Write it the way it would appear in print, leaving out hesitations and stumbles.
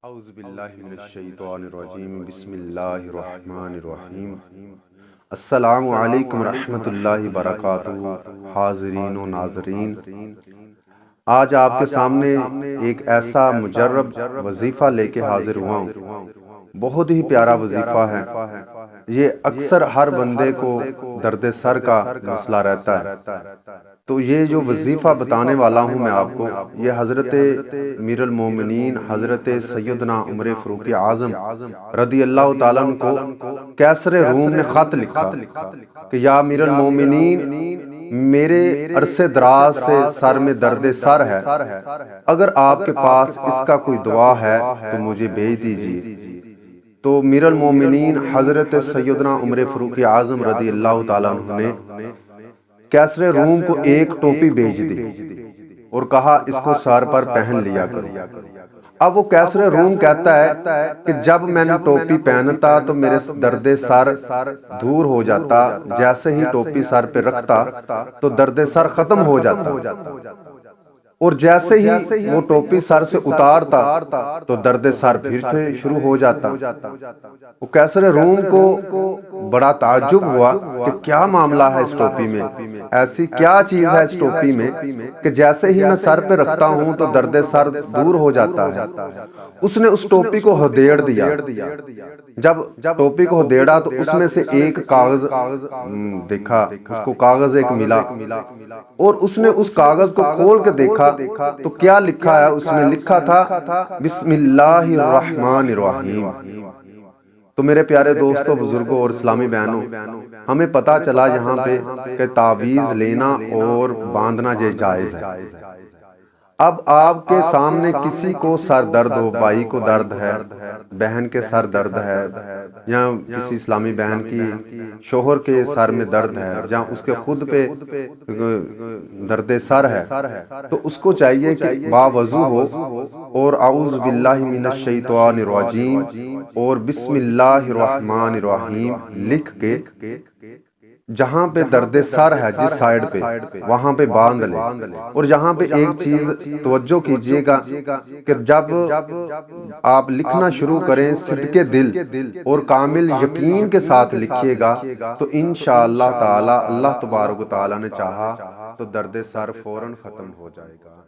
اعوذ باللہ من الشیطان الرجیم بسم اللہ الرحمن الرحیم السلام علیکم ورحمۃ اللہ وبرکاتہ۔ حاضرین و ناظرین، آج آپ کے سامنے ایک ایسا مجرب وظیفہ لے کے حاضر ہوا ہوں۔ بہت ہی پیارا وظیفہ ہے۔ یہ اکثر ہر بندے کو درد سر کا مسئلہ رہتا ہے، تو یہ جو وظیفہ بتانے والا ہوں میں آپ کو، یہ حضرت امیر المومنین حضرت سیدنا عمر فاروق اعظم رضی اللہ تعالیٰ عنہ کو قیصر روم نے خط لکھا کہ یا امیر المومنین، میرے عرصے دراز سے سر میں درد سر ہے، اگر آپ کے پاس اس کا کوئی دوا ہے تو مجھے بھیج دیجیے۔ تو امیر المومنین حضرت سیدنا عمر فاروق اعظم رضی اللہ تعالیٰ عنہ نے قیصر روم کو ایک ٹوپی بھیج دی اور کہا اس کو سر پر پہن لیا کرو۔ اب وہ قیصر روم کہتا ہے کہ جب میں نے ٹوپی پہنتا تو میرے درد سر دور ہو جاتا، جیسے ہی ٹوپی سر پہ رکھتا تو درد سر ختم ہو جاتا، اور جیسے ہی وہ ٹوپی سر سے اتارتا تو درد سر پھر سے شروع ہو جاتا۔ وہ قیصر روم کو بڑا تعجب ہوا کہ کیا معاملہ ہے اس ٹوپی میں، ایسی کیا چیز ہے اس ٹوپی میں کہ جیسے ہی میں سر پہ رکھتا ہوں تو درد سر دور ہو جاتا ہے۔ اس نے اس ٹوپی کو ہدیڑ دیا۔ جب ٹوپی کو ہدیڑا تو اس میں سے ایک کاغذ دیکھا، اس کو کاغذ ایک ملا، اور اس نے اس کاغذ کو کھول کے دیکھا تو کیا لکھا ہے؟ اس میں لکھا تھا بسم اللہ الرحمن الرحیم۔ تو میرے پیارے دوستوں، بزرگوں اور اسلامی بہنوں، ہمیں پتا چلا یہاں پہ کہ تعویذ لینا اور باندھنا جائز ہے۔ اب آپ کے سامنے کسی کو سر درد ہو، بھائی کو درد ہے، بہن کے سر درد ہے، یا کسی اسلامی بہن کی شوہر کے سر میں درد ہے، یا اس کے خود پہ درد سر ہے، تو اس کو چاہیے کہ باوضو ہو اور اعوذ باللہ من الشیطان الرجیم اور بسم اللہ الرحمن الرحیم لکھ کے جہاں پہ درد سر ہے جس سائیڈ پہ، وہاں پہ باندھ لے۔ اور یہاں پہ ایک چیز توجہ کیجئے گا کہ جب آپ لکھنا شروع کریں صدقے دل اور کامل یقین کے ساتھ لکھیے گا تو انشاءاللہ تعالی اللہ تبارک و تعالی نے چاہا تو درد سر فوراً ختم ہو جائے گا۔